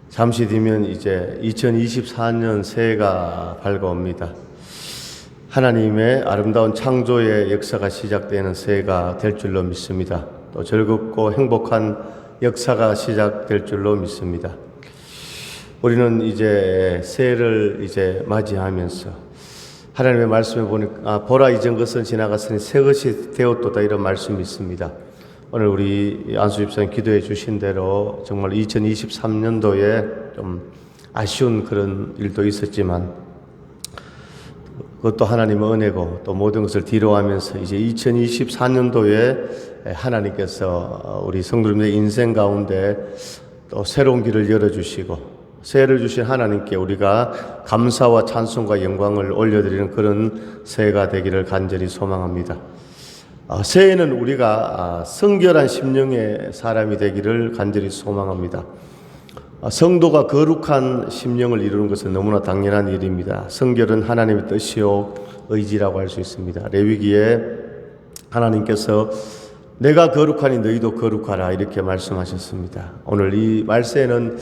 잠시 뒤면 이제 2024년 새해가 밝아옵니다. 하나님의 아름다운 창조의 역사가 시작되는 새해가 될 줄로 믿습니다. 또 즐겁고 행복한 역사가 시작될 줄로 믿습니다. 우리는 이제 새해를 이제 맞이하면서 하나님의 말씀에 보니까 보라 이전 것은 지나갔으니 새 것이 되었도다 이런 말씀이 있습니다. 오늘 우리 안수 집사님 기도해 주신 대로 정말 2023년도에 좀 아쉬운 그런 일도 있었지만 그것도 하나님의 은혜고 또 모든 것을 뒤로하면서 이제 2024년도에 하나님께서 우리 성도님의 인생 가운데 또 새로운 길을 열어주시고 새해를 주신 하나님께 우리가 감사와 찬송과 영광을 올려드리는 그런 새해가 되기를 간절히 소망합니다. 새해는 우리가 성결한 심령의 사람이 되기를 간절히 소망합니다. 성도가 거룩한 심령을 이루는 것은 너무나 당연한 일입니다. 성결은 하나님의 뜻이요 의지라고 할 수 있습니다. 레위기에 하나님께서 내가 거룩하니 너희도 거룩하라 이렇게 말씀하셨습니다. 오늘 이 말세는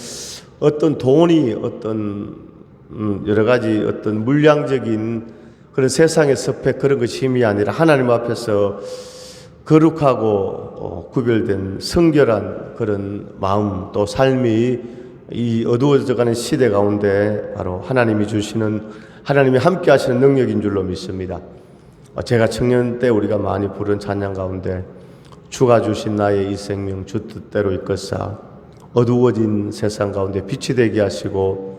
어떤 돈이 어떤 여러 가지 어떤 물량적인 그런 세상의 스펙 그런 것이 힘이 아니라 하나님 앞에서 거룩하고 구별된 성결한 그런 마음 또 삶이 이 어두워져가는 시대 가운데 바로 하나님이 주시는 하나님이 함께 하시는 능력인 줄로 믿습니다. 제가 청년 때 우리가 많이 부른 찬양 가운데 주가 주신 나의 이 생명 주 뜻대로 이끌사 어두워진 세상 가운데 빛이 되게 하시고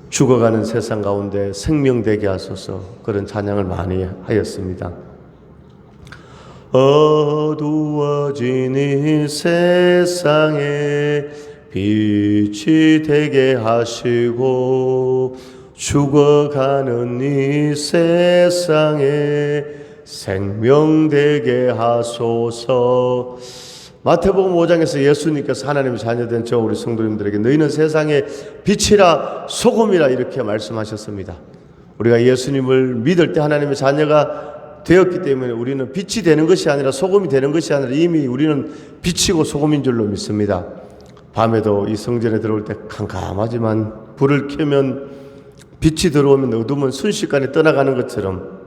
죽어가는 세상 가운데 생명 되게 하소서 그런 찬양을 많이 하였습니다. 어두워진 이 세상에 빛이 되게 하시고 죽어가는 이 세상에 생명 되게 하소서. 마태복음 5장에서 예수님께서 하나님의 자녀된 저 우리 성도님들에게 너희는 세상의 빛이라 소금이라 이렇게 말씀하셨습니다. 우리가 예수님을 믿을 때 하나님의 자녀가 되었기 때문에 우리는 빛이 되는 것이 아니라 소금이 되는 것이 아니라 이미 우리는 빛이고 소금인 줄로 믿습니다. 밤에도 이 성전에 들어올 때 캄캄하지만 불을 켜면 빛이 들어오면 어둠은 순식간에 떠나가는 것처럼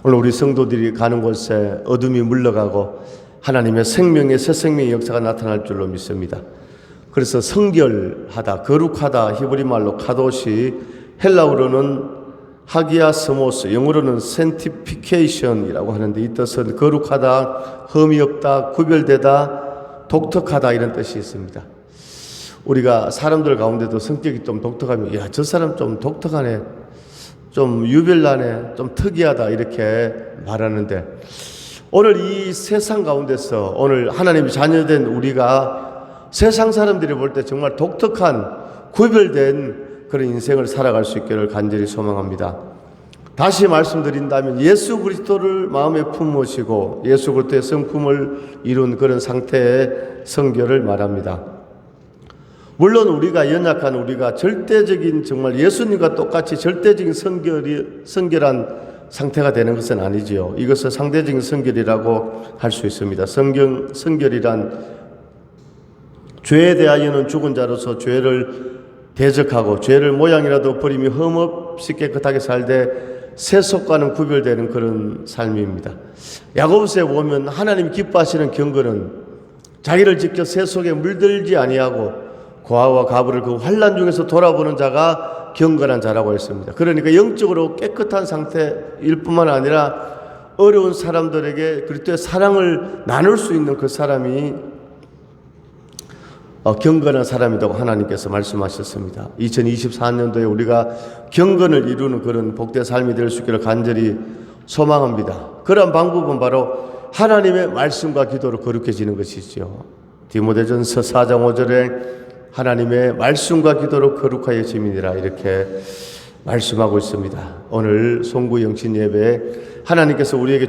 오늘 우리 성도들이 가는 곳에 어둠이 물러가고 하나님의 생명의 새 생명의 역사가 나타날 줄로 믿습니다. 그래서 성결하다, 거룩하다 히브리 말로 카도시 헬라어로는 하기야 스모스 영어로는 sanctification이라고 하는데 이 뜻은 거룩하다, 흠이 없다, 구별되다, 독특하다 이런 뜻이 있습니다. 우리가 사람들 가운데도 성격이 좀 독특하면 야, 저 사람 좀 독특하네, 좀 유별나네, 좀 특이하다 이렇게 말하는데 오늘 이 세상 가운데서 오늘 하나님의 자녀된 우리가 세상 사람들이 볼 때 정말 독특한 구별된 그런 인생을 살아갈 수 있기를 간절히 소망합니다. 다시 말씀드린다면 예수 그리스도를 마음에 품으시고 예수 그리스도의 성품을 이룬 그런 상태의 성결을 말합니다. 물론 우리가 연약한 우리가 절대적인 정말 예수님과 똑같이 절대적인 성결한 상태가 되는 것은 아니지요. 이것은 상대적인 성결이라고 할 수 있습니다. 성결이란 죄에 대하여는 죽은 자로서 죄를 대적하고 죄를 모양이라도 버리며 흠없이 깨끗하게 살되 세속과는 구별되는 그런 삶입니다. 야고보서에 보면 하나님 기뻐하시는 경건은 자기를 지켜 세속에 물들지 아니하고 고아와 가부를 그 환난 중에서 돌아보는 자가 경건한 자라고 했습니다. 그러니까 영적으로 깨끗한 상태일 뿐만 아니라 어려운 사람들에게 그리스도의 사랑을 나눌 수 있는 그 사람이 경건한 사람이라고 하나님께서 말씀하셨습니다. 2024년도에 우리가 경건을 이루는 그런 복된 삶이 될 수 있기를 간절히 소망합니다. 그런 방법은 바로 하나님의 말씀과 기도로 거룩해지는 것이죠. 디모데전서 4장 5절에 하나님의 말씀과 기도로 거룩하여짐이니라 이렇게 말씀하고 있습니다. 오늘 송구 영신 예배에 하나님께서 우리에게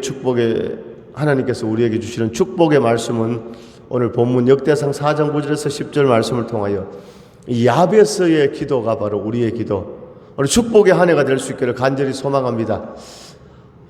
주시는 축복의 말씀은 오늘 본문 역대상 4장 9절에서 10절 말씀을 통하여 이 야베스의 기도가 바로 우리의 기도, 오늘 축복의 한 해가 될 수 있기를 간절히 소망합니다.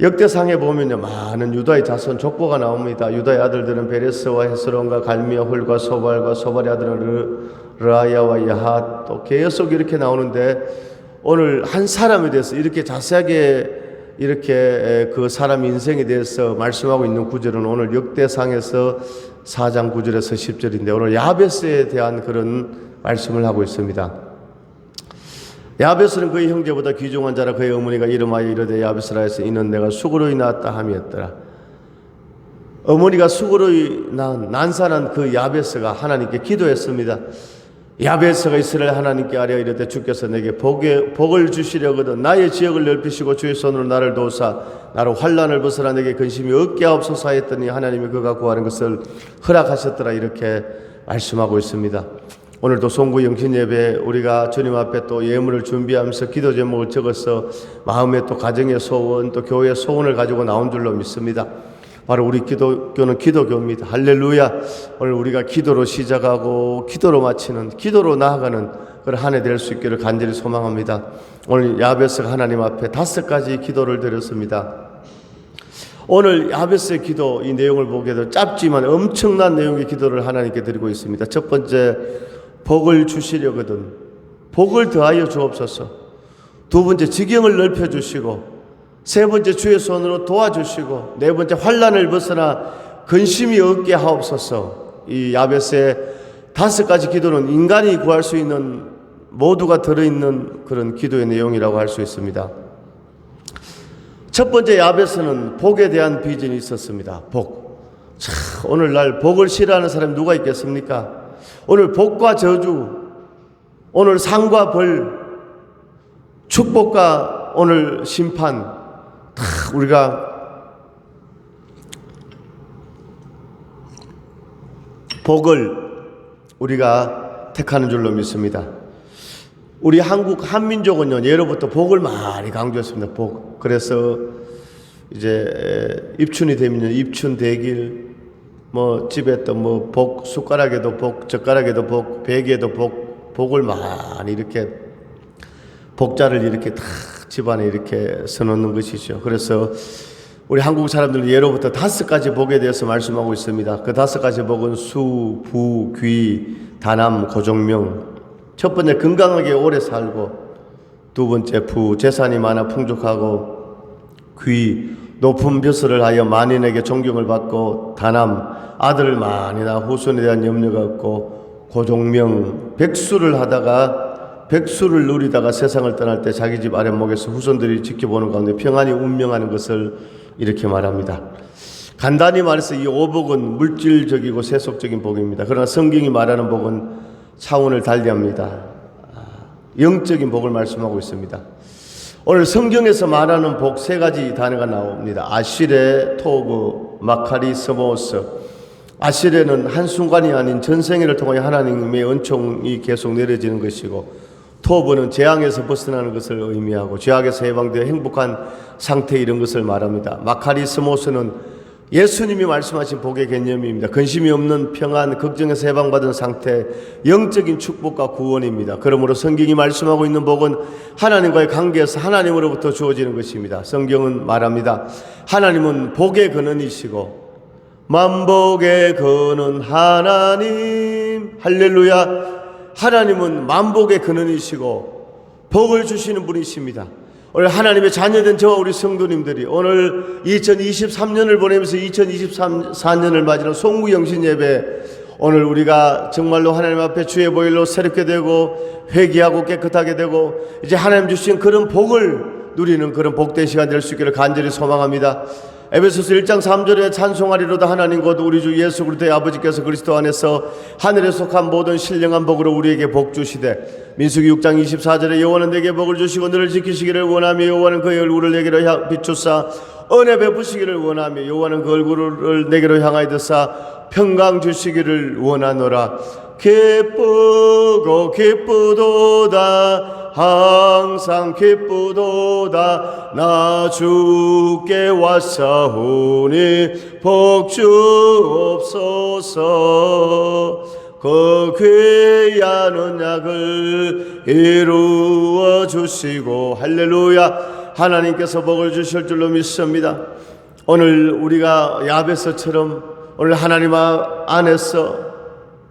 역대상에 보면요, 많은 유다의 자손 족보가 나옵니다. 유다의 아들들은 베레스와 헤스론과 갈미와 홀과 소발과 소발의 아들은 르아야와 야핫, 또 계속 이렇게 나오는데, 오늘 한 사람에 대해서 이렇게 자세하게 이렇게 그 사람 인생에 대해서 말씀하고 있는 구절은 오늘 역대상에서 4장 9절에서 10절인데, 오늘 야베스에 대한 그런 말씀을 하고 있습니다. 야베스는 그의 형제보다 귀중한 자라. 그의 어머니가 이름하여 이르되 야베스라 해서 이는 내가 수고로이 낳았다 함이었더라. 어머니가 수고로이 낳은 난산한 그 야베스가 하나님께 기도했습니다. 야베스가 이스라엘 하나님께 아뢰어 이르되 주께서 내게 복을 주시려거든 나의 지역을 넓히시고 주의 손으로 나를 도우사 나로 환난을 벗어나 내게 근심이 없게 하옵소서 했더니 하나님이 그가 구하는 것을 허락하셨더라. 이렇게 말씀하고 있습니다. 오늘도 송구 영신 예배 우리가 주님 앞에 또 예물을 준비하면서 기도 제목을 적어서 마음에 또 가정의 소원 또 교회의 소원을 가지고 나온 줄로 믿습니다. 바로 우리 기독교는 기도교입니다. 할렐루야. 오늘 우리가 기도로 시작하고 기도로 마치는, 기도로 나아가는 그런 한 해 될 수 있기를 간절히 소망합니다. 오늘 야베스가 하나님 앞에 5가지 기도를 드렸습니다. 오늘 야베스의 기도, 이 내용을 보게 되면 짧지만 엄청난 내용의 기도를 하나님께 드리고 있습니다. 첫 번째, 복을 주시려거든 복을 더하여 주옵소서. 두 번째, 지경을 넓혀주시고, 세 번째, 주의 손으로 도와주시고, 네 번째, 환난을 벗어나 근심이 없게 하옵소서. 이 야베스의 5가지 기도는 인간이 구할 수 있는 모두가 들어있는 그런 기도의 내용이라고 할 수 있습니다. 첫 번째, 야베스는 복에 대한 비전이 있었습니다. 복. 오늘날 복을 싫어하는 사람이 누가 있겠습니까? 오늘 복과 저주, 오늘 상과 벌, 축복과 오늘 심판, 다 우리가 복을 우리가 택하는 줄로 믿습니다. 우리 한국 한민족은요, 예로부터 복을 많이 강조했습니다. 복. 그래서 이제 입춘이 되면 입춘 대길, 뭐 집에 또 뭐 복, 숟가락에도 복, 젓가락에도 복, 베개에도 복, 복을 많이 이렇게 복자를 이렇게 다 집안에 이렇게 써놓는 것이죠. 그래서 우리 한국 사람들은 예로부터 5가지 복에 대해서 말씀하고 있습니다. 그 5가지 복은 수, 부, 귀, 다남, 고종명. 첫 번째, 건강하게 오래 살고, 두 번째, 부, 재산이 많아 풍족하고, 귀, 높은 벼슬을 하여 만인에게 존경을 받고, 다남, 아들을 많이 낳아 후손에 대한 염려가 없고, 고종명, 백수를 하다가 백수를 누리다가 세상을 떠날 때 자기 집 아랫목에서 후손들이 지켜보는 가운데 평안히 운명하는 것을 이렇게 말합니다. 간단히 말해서 이 5복은 물질적이고 세속적인 복입니다. 그러나 성경이 말하는 복은 차원을 달리합니다. 영적인 복을 말씀하고 있습니다. 오늘 성경에서 말하는 복 3가지 단어가 나옵니다. 아시레, 토브, 마카리, 스모스. 아시레는 한순간이 아닌 전생애를 통하여 하나님의 은총이 계속 내려지는 것이고, 토브는 재앙에서 벗어나는 것을 의미하고 죄악에서 해방되어 행복한 상태, 이런 것을 말합니다. 마카리스모스는 예수님이 말씀하신 복의 개념입니다. 근심이 없는 평안, 걱정에서 해방받은 상태, 영적인 축복과 구원입니다. 그러므로 성경이 말씀하고 있는 복은 하나님과의 관계에서 하나님으로부터 주어지는 것입니다. 성경은 말합니다. 하나님은 복의 근원이시고 만복의 근원 하나님. 할렐루야. 하나님은 만복의 근원이시고 복을 주시는 분이십니다. 오늘 하나님의 자녀된 저와 우리 성도님들이 오늘 2023년을 보내면서 2024년을 맞이하는 송구영신 예배, 오늘 우리가 정말로 하나님 앞에 주의 보혈로 새롭게 되고 회개하고 깨끗하게 되고 이제 하나님 주신 그런 복을 누리는 그런 복된 시간 될 수 있기를 간절히 소망합니다. 에베소서 1장 3절에 찬송하리로다 하나님 곧 우리 주 예수 그리스도의 아버지께서 그리스도 안에서 하늘에 속한 모든 신령한 복으로 우리에게 복 주시되, 민수기 6장 24절에 여호와는 내게 복을 주시고 너를 지키시기를 원하며 여호와는 그의 얼굴을 내게로 비추사 은혜 베푸시기를 원하며 여호와는 그 얼굴을 내게로 향하여 드사 평강 주시기를 원하노라. 기쁘고 기쁘도다 항상 기쁘도다 나 주께 왔사오니 복 주옵소서. 그 귀한 언약을 이루어 주시고 할렐루야 하나님께서 복을 주실 줄로 믿습니다. 오늘 우리가 야베스처럼 오늘 하나님 안에서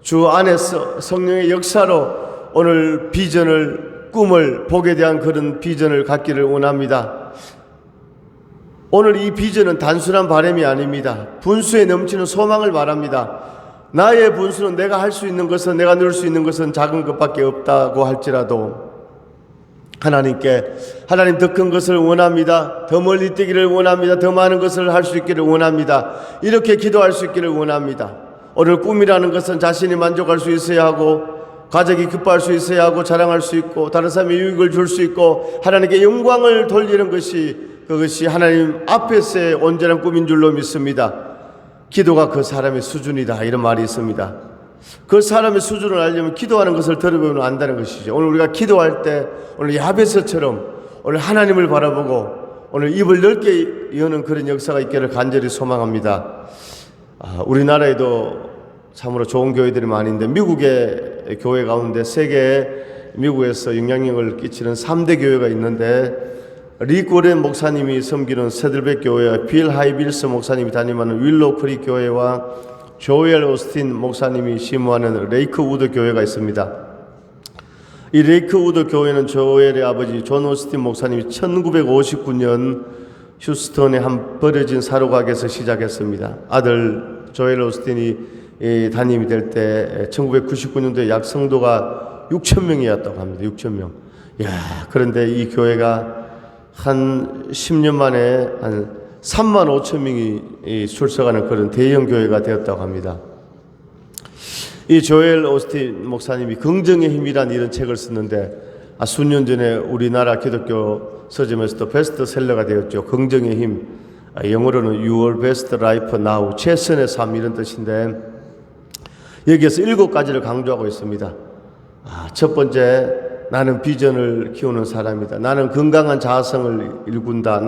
주 안에서 성령의 역사로 오늘 비전을 꿈을 복에 대한 그런 비전을 갖기를 원합니다. 오늘 이 비전은 단순한 바람이 아닙니다. 분수에 넘치는 소망을 말합니다. 나의 분수는 내가 할 수 있는 것은 내가 누릴 수 있는 것은 작은 것밖에 없다고 할지라도 하나님 더 큰 것을 원합니다. 더 멀리 뛰기를 원합니다. 더 많은 것을 할 수 있기를 원합니다. 이렇게 기도할 수 있기를 원합니다. 오늘 꿈이라는 것은 자신이 만족할 수 있어야 하고 가족이 기뻐할 수 있어야 하고 자랑할 수 있고 다른 사람의 유익을 줄 수 있고 하나님께 영광을 돌리는 그것이 하나님 앞에서의 온전한 꿈인 줄로 믿습니다. 기도가 그 사람의 수준이다 이런 말이 있습니다. 그 사람의 수준을 알려면 기도하는 것을 들어보면 안다는 것이죠. 오늘 우리가 기도할 때 오늘 야베스처럼 오늘 하나님을 바라보고 오늘 입을 넓게 여는 그런 역사가 있기를 간절히 소망합니다. 우리나라에도 참으로 좋은 교회들이 많이 있는데 미국의 교회 가운데 세계에 미국에서 영향력을 끼치는 3대 교회가 있는데 리 고렌 목사님이 섬기는 세들백 교회와 빌 하이빌스 목사님이 담임하는 윌로우 크릭 교회와 조엘 오스틴 목사님이 심무하는 레이크우드 교회가 있습니다. 이 레이크우드 교회는 조엘의 아버지 존 오스틴 목사님이 1959년 휴스턴의 한 버려진 사료가게에서 시작했습니다. 아들 조엘 오스틴이 담임이 될 때 1999년도에 약 성도가 6,000명이었다고 합니다. 6,000명. 그런데 이 교회가 한 10년 만에 한 3만 5천 명이 출석하는 그런 대형 교회가 되었다고 합니다. 이 조엘 오스틴 목사님이 긍정의 힘이란 이런 책을 썼는데 수년 전에 우리나라 기독교 서점에서도 베스트셀러가 되었죠. 긍정의 힘, 영어로는 Your Best Life Now, 최선의 삶 이런 뜻인데 여기에서 7가지를 강조하고 있습니다. 첫 번째, 나는 비전을 키우는 사람이다. 나는 건강한 자아성을 일군다.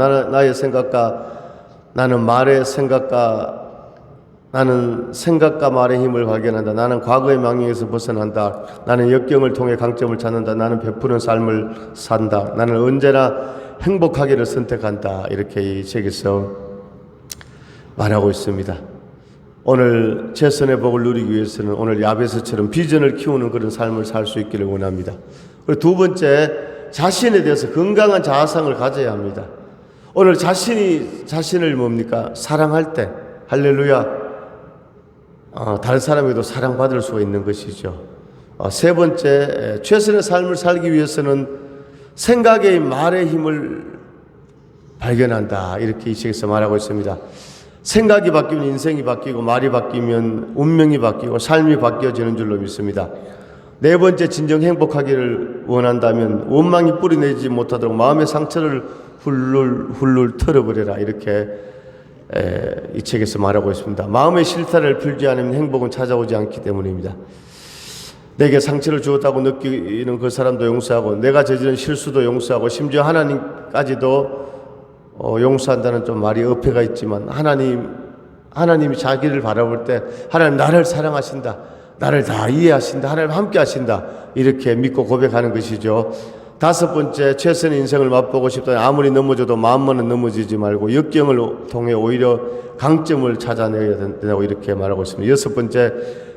나는 생각과 말의 힘을 발견한다. 나는 과거의 망령에서 벗어난다. 나는 역경을 통해 강점을 찾는다. 나는 베푸는 삶을 산다. 나는 언제나 행복하기를 선택한다. 이렇게 이 책에서 말하고 있습니다. 오늘 최선의 복을 누리기 위해서는 오늘 야베스처럼 비전을 키우는 그런 삶을 살 수 있기를 원합니다. 그리고 두 번째, 자신에 대해서 건강한 자아상을 가져야 합니다. 오늘 자신을 뭡니까? 사랑할 때, 할렐루야, 다른 사람에게도 사랑받을 수가 있는 것이죠. 세 번째, 최선의 삶을 살기 위해서는 생각의 말의 힘을 발견한다. 이렇게 이 책에서 말하고 있습니다. 생각이 바뀌면 인생이 바뀌고 말이 바뀌면 운명이 바뀌고 삶이 바뀌어지는 줄로 믿습니다. 네 번째, 진정 행복하기를 원한다면 원망이 뿌리내지 못하도록 마음의 상처를 훌룰 털어버려라. 이렇게 이 책에서 말하고 있습니다. 마음의 실타를 풀지 않으면 행복은 찾아오지 않기 때문입니다. 내게 상처를 주었다고 느끼는 그 사람도 용서하고 내가 저지른 실수도 용서하고 심지어 하나님까지도 용서한다는 좀 말이 어폐가 있지만 하나님이 자기를 바라볼 때 하나님 나를 사랑하신다. 나를 다 이해하신다. 하나님 함께 하신다. 이렇게 믿고 고백하는 것이죠. 다섯 번째, 최선의 인생을 맛보고 싶다면 아무리 넘어져도 마음만은 넘어지지 말고 역경을 통해 오히려 강점을 찾아내야 된다고 이렇게 말하고 있습니다. 여섯 번째,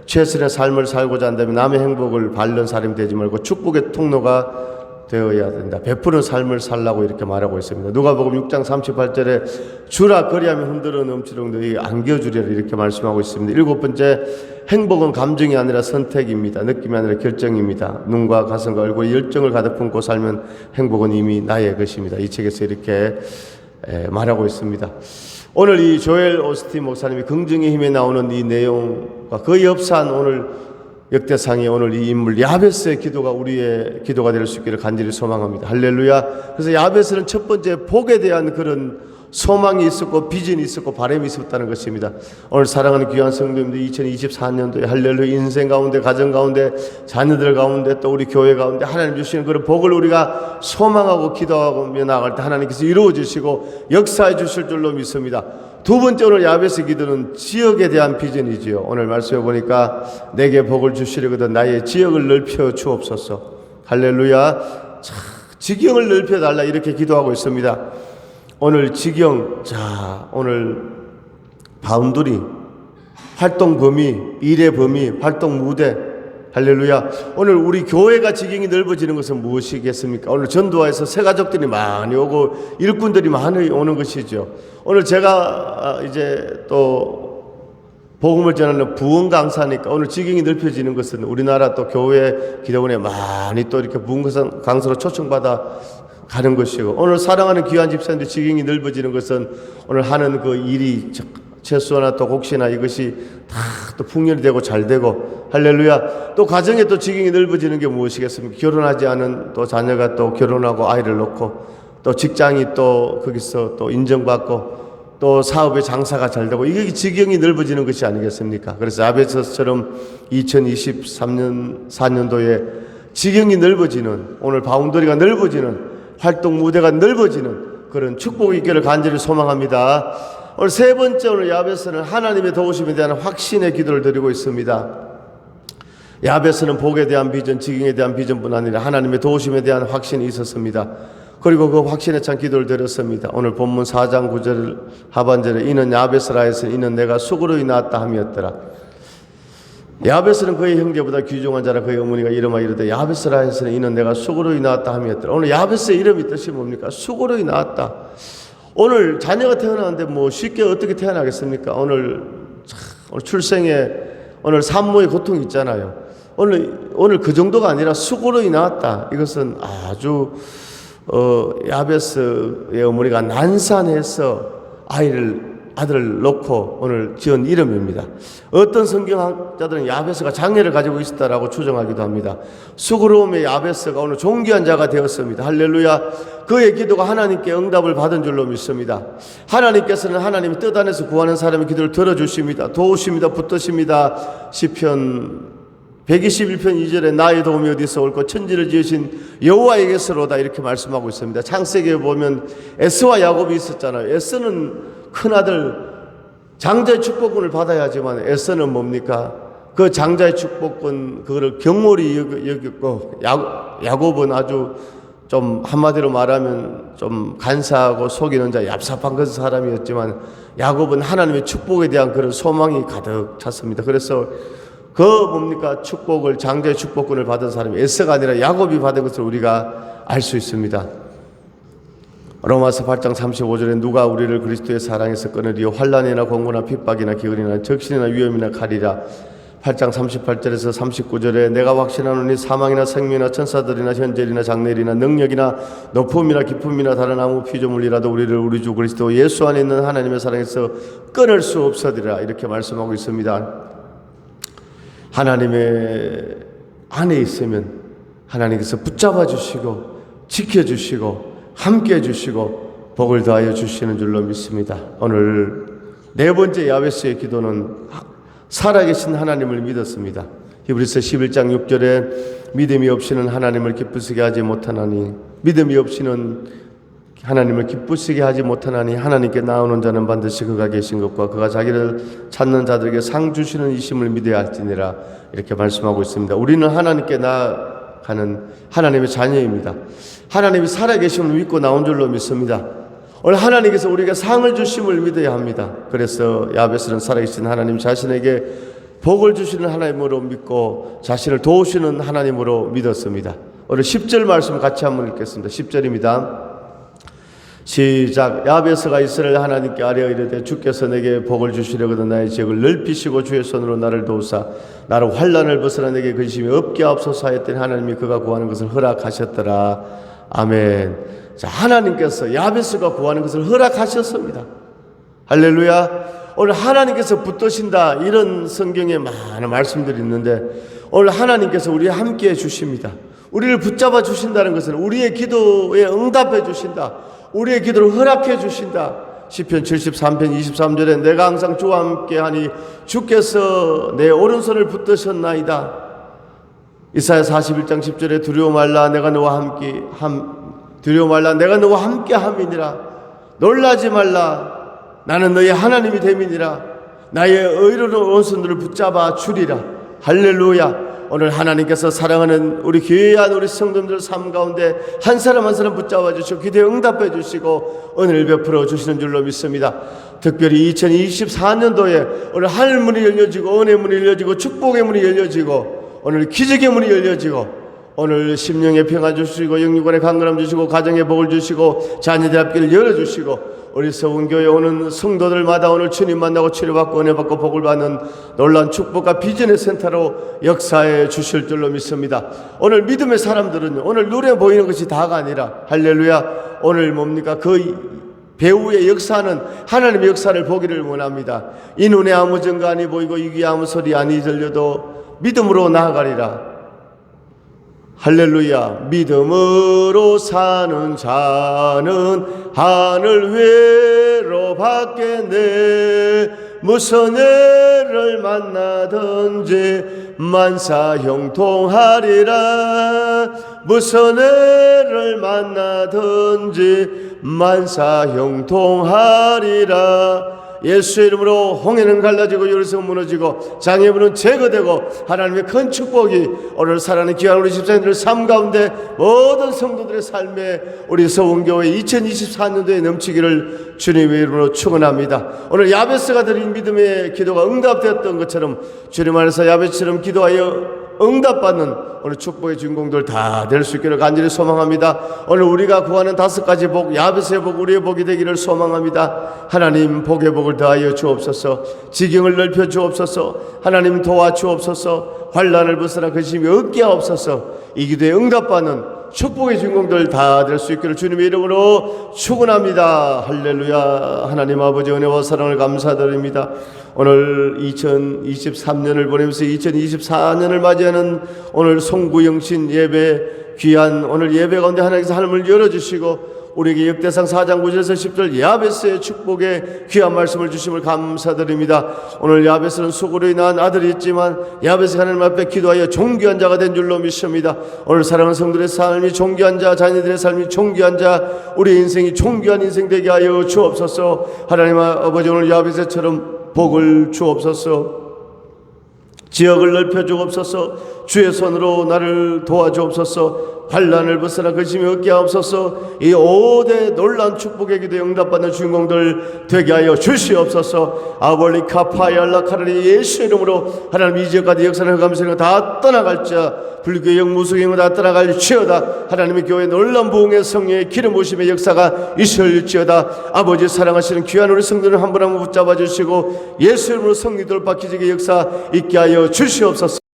최선의 삶을 살고자 한다면 남의 행복을 밟는 사람이 되지 말고 축복의 통로가 되어야 된다. 베푸는 삶을 살라고 이렇게 말하고 있습니다. 누가복음 6장 38절에 주라 그리하면 흔들어 넘치도록 너희 안겨주리라 이렇게 말씀하고 있습니다. 일곱 번째, 행복은 감정이 아니라 선택입니다. 느낌이 아니라 결정입니다. 눈과 가슴과 얼굴에 열정을 가득 품고 살면 행복은 이미 나의 것입니다. 이 책에서 이렇게 말하고 있습니다. 오늘 이 조엘 오스틴 목사님이 긍정의 힘에 나오는 이 내용과 거의 흡사한 오늘 역대상의 오늘 이 인물 야베스의 기도가 우리의 기도가 될 수 있기를 간절히 소망합니다. 할렐루야. 그래서 야베스는 첫 번째 복에 대한 그런 소망이 있었고 비전이 있었고 바람이 있었다는 것입니다. 오늘 사랑하는 귀한 성도님들 2024년도에 할렐루야 인생 가운데 가정 가운데 자녀들 가운데 또 우리 교회 가운데 하나님 주시는 그런 복을 우리가 소망하고 기도하며 나아갈 때 하나님께서 이루어 주시고 역사해 주실 줄로 믿습니다. 두 번째 오늘 야베스 기도는 지역에 대한 비전이지요. 오늘 말씀해 보니까 내게 복을 주시려거든 나의 지역을 넓혀 주옵소서. 할렐루야. 지경을 넓혀달라 이렇게 기도하고 있습니다. 오늘 지경, 오늘 바운더리, 활동 범위, 일의 범위, 활동 무대, 할렐루야. 오늘 우리 교회가 지경이 넓어지는 것은 무엇이겠습니까? 오늘 전도화에서 새 가족들이 많이 오고 일꾼들이 많이 오는 것이죠. 오늘 제가 이제 또 복음을 전하는 부흥 강사니까 오늘 지경이 넓혀지는 것은 우리나라 또 교회 기도원에 많이 또 이렇게 부흥 강사로 초청받아 가는 것이고, 오늘 사랑하는 귀한 집사님들 지경이 넓어지는 것은 오늘 하는 그 일이 채소나 또 곡시나 이것이 다 또 풍년이 되고 잘 되고, 할렐루야. 또 가정에 또 지경이 넓어지는 게 무엇이겠습니까? 결혼하지 않은 또 자녀가 또 결혼하고 아이를 낳고, 또 직장이 또 거기서 또 인정받고, 또 사업의 장사가 잘 되고, 이게 지경이 넓어지는 것이 아니겠습니까? 그래서 아베서처럼 2023년 4년도에 지경이 넓어지는, 오늘 바운더리가 넓어지는, 활동 무대가 넓어지는 그런 축복이 있기를 간절히 소망합니다. 오늘 세 번째, 오늘 야베스는 하나님의 도우심에 대한 확신의 기도를 드리고 있습니다. 야베스는 복에 대한 비전, 지경에 대한 비전뿐 아니라 하나님의 도우심에 대한 확신이 있었습니다. 그리고 그 확신에 찬 기도를 드렸습니다. 오늘 본문 4장 9절 하반절에 이는 야베스라 해서 이는 내가 수고로이 낳았다 함이었더라. 야베스는 그의 형제보다 귀중한 자라 그의 어머니가 이름하여 이르되 야베스라 해서는 이는 내가 수고로이 낳았다 함이었더라. 오늘 야베스의 이름이 뜻이 뭡니까? 수고로이 낳았다. 오늘 자녀가 태어나는데 뭐 쉽게 어떻게 태어나겠습니까? 오늘 출생에 오늘 산모의 고통이 있잖아요. 오늘 그 정도가 아니라 수고로이 낳았다. 이것은 아주 야베스의 어머니가 난산해서 아들을 놓고 오늘 지은 이름입니다. 어떤 성경학자들은 야베스가 장애를 가지고 있었다라고 추정하기도 합니다. 수고로움의 야베스가 오늘 존귀한 자가 되었습니다. 할렐루야. 그의 기도가 하나님께 응답을 받은 줄로 믿습니다. 하나님께서는 하나님의 뜻 안에서 구하는 사람의 기도를 들어주십니다. 도우십니다. 붙드십니다. 시편 121편 2절에 나의 도움이 어디서 올까 천지를 지으신 여호와에게서로다 이렇게 말씀하고 있습니다. 창세기에 보면 에스와 야곱이 있었잖아요. 에스는 큰아들 장자의 축복권을 받아야지만 에스는 뭡니까? 그 장자의 축복권 그거를 경홀히 여겼고, 야곱은 아주 좀 한마디로 말하면 좀 간사하고 속이는 자 얍삽한 그 사람이었지만 야곱은 하나님의 축복에 대한 그런 소망이 가득 찼습니다. 그래서 그 뭡니까? 축복을, 장자의 축복권을 받은 사람이 에스가 아니라 야곱이 받은 것을 우리가 알 수 있습니다. 로마서 8장 35절에 누가 우리를 그리스도의 사랑에서 끊으리요 환난이나 공고나 핍박이나 기근이나 적신이나 위험이나 칼이라. 8장 38절에서 39절에 내가 확신하노니 사망이나 생명이나 천사들이나 현재이나 장래이나 능력이나 높음이나 깊음이나 다른 아무 피조물이라도 우리를 우리 주 그리스도 예수 안에 있는 하나님의 사랑에서 끊을 수 없으리라. 이렇게 말씀하고 있습니다. 하나님의 안에 있으면 하나님께서 붙잡아 주시고 지켜주시고 함께 해주시고 복을 더하여 주시는 줄로 믿습니다. 오늘 네 번째 야베스의 기도는 살아계신 하나님을 믿었습니다. 히브리서 11장 6절에 믿음이 없이는 하나님을 기쁘시게 하지 못하나니, 믿음이 없이는 하나님을 기쁘시게 하지 못하나니 하나님께 나오는 자는 반드시 그가 계신 것과 그가 자기를 찾는 자들에게 상 주시는 이심을 믿어야 할지니라. 이렇게 말씀하고 있습니다. 우리는 하나님께 나아가는 하나님의 자녀입니다. 하나님이 살아계심을 믿고 나온 줄로 믿습니다. 오늘 하나님께서 우리에게 상을 주심을 믿어야 합니다. 그래서 야베스는 살아계신 하나님 자신에게 복을 주시는 하나님으로 믿고 자신을 도우시는 하나님으로 믿었습니다. 오늘 10절 말씀 같이 한번 읽겠습니다. 10절입니다. 시작. 야베스가 이스라엘 하나님께 아뢰어 이르되 주께서 내게 복을 주시려거든 나의 지역을 넓히시고 주의 손으로 나를 도우사 나를 환난을 벗어나 내게 근심이 없게 하옵소서 하였더니 하나님이 그가 구하는 것을 허락하셨더라. 아멘. 자, 하나님께서 야베스가 구하는 것을 허락하셨습니다. 할렐루야. 오늘 하나님께서 붙드신다 이런 성경에 많은 말씀들이 있는데 오늘 하나님께서 우리와 함께 해 주십니다. 우리를 붙잡아 주신다는 것은 우리의 기도에 응답해 주신다. 우리의 기도를 허락해 주신다. 시편 73편 23절에 내가 항상 주와 함께하니 주께서 내 오른손을 붙드셨나이다. 이사야 41장 10절에 두려워 말라 내가 너와 함께함이니라. 놀라지 말라 나는 너의 하나님이 됨이니라. 나의 의로운 오른손을 붙잡아 주리라. 할렐루야. 오늘 하나님께서 사랑하는 우리 귀한 우리 성도님들 삶 가운데 한 사람 한 사람 붙잡아 주시고 기도에 응답해 주시고 은혜를 베풀어 주시는 줄로 믿습니다. 특별히 2024년도에 오늘 하늘 문이 열려지고 은혜 문이 열려지고 축복의 문이 열려지고 오늘 기적의 문이 열려지고 오늘 심령의 평안 주시고 영육간의 강건함 주시고 가정의 복을 주시고 자녀들 앞길을 열어주시고 우리 서운교회 오는 성도들마다 오늘 주님 만나고 치료받고 은혜받고 복을 받는 놀라운 축복과 비전의 센터로 역사해 주실 줄로 믿습니다. 오늘 믿음의 사람들은 오늘 눈에 보이는 것이 다가 아니라 할렐루야 오늘 뭡니까 그 배후의 역사는 하나님의 역사를 보기를 원합니다. 이 눈에 아무 증거 아니 보이고 이 귀에 아무 소리 아니 들려도 믿음으로 나아가리라. 할렐루야. 믿음으로 사는 자는 하늘 위로 받겠네. 무슨 애를 만나든지 만사 형통하리라. 무슨 애를 만나든지 만사 형통하리라. 예수의 이름으로 홍해는 갈라지고 요리성은 무너지고 장애물은 제거되고 하나님의 큰 축복이 오늘 살아가는 귀한 우리 집사님들 삶 가운데 모든 성도들의 삶에 우리 서원교회 2024년도에 넘치기를 주님의 이름으로 축원합니다. 오늘 야베스가 드린 믿음의 기도가 응답되었던 것처럼 주님 안에서 야베스처럼 기도하여 응답받는 오늘 축복의 주인공들 다 될 수 있기를 간절히 소망합니다. 오늘 우리가 구하는 5가지 복, 야베스의 복, 우리의 복이 되기를 소망합니다. 하나님 복의 복을 더하여 주옵소서. 지경을 넓혀 주옵소서. 하나님 도와 주옵소서. 환난을 벗어나 근심이 없게 하옵소서. 이 기도에 응답받는 축복의 주인공들 다 될 수 있기를 주님의 이름으로 축원합니다. 할렐루야. 하나님 아버지 은혜와 사랑을 감사드립니다. 오늘 2023년을 보내면서 2024년을 맞이하는 오늘 송구영신 예배 귀한 오늘 예배 가운데 하나님께서 하늘을 열어주시고 우리에게 역대상 4장 9절에서 10절 야베스의 축복의 귀한 말씀을 주심을 감사드립니다. 오늘 야베스는 수고로 인한 아들이 있지만 야베스가 하나님 앞에 기도하여 존귀한 자가 된 줄로 믿습니다. 오늘 사랑하는 성들의 삶이 존귀한 자, 자녀들의 삶이 존귀한 자, 우리의 인생이 존귀한 인생 되게 하여 주옵소서. 하나님 아버지 오늘 야베스처럼 복을 주옵소서. 지역을 넓혀 주옵소서. 주의 손으로 나를 도와주옵소서. 환난을 벗어나 근심이 없게 하옵소서. 이 5대 놀라운 축복의 기도에 응답받는 주인공들 되게 하여 주시옵소서. 아볼리 카파얄라 카르리 예수 이름으로 하나님 이 지역까지 역사를 허가하면서 다 떠나갈 자 불교의 영무수경을 다 떠나갈지어다. 하나님의 교회 놀라운 부흥의 성령의 기름 부으심의 역사가 있을지어다. 아버지 사랑하시는 귀한 우리 성도를 한 분 한 분 붙잡아 주시고 예수 이름으로 성리 돌파 기적의 역사 있게 하여 주시옵소서.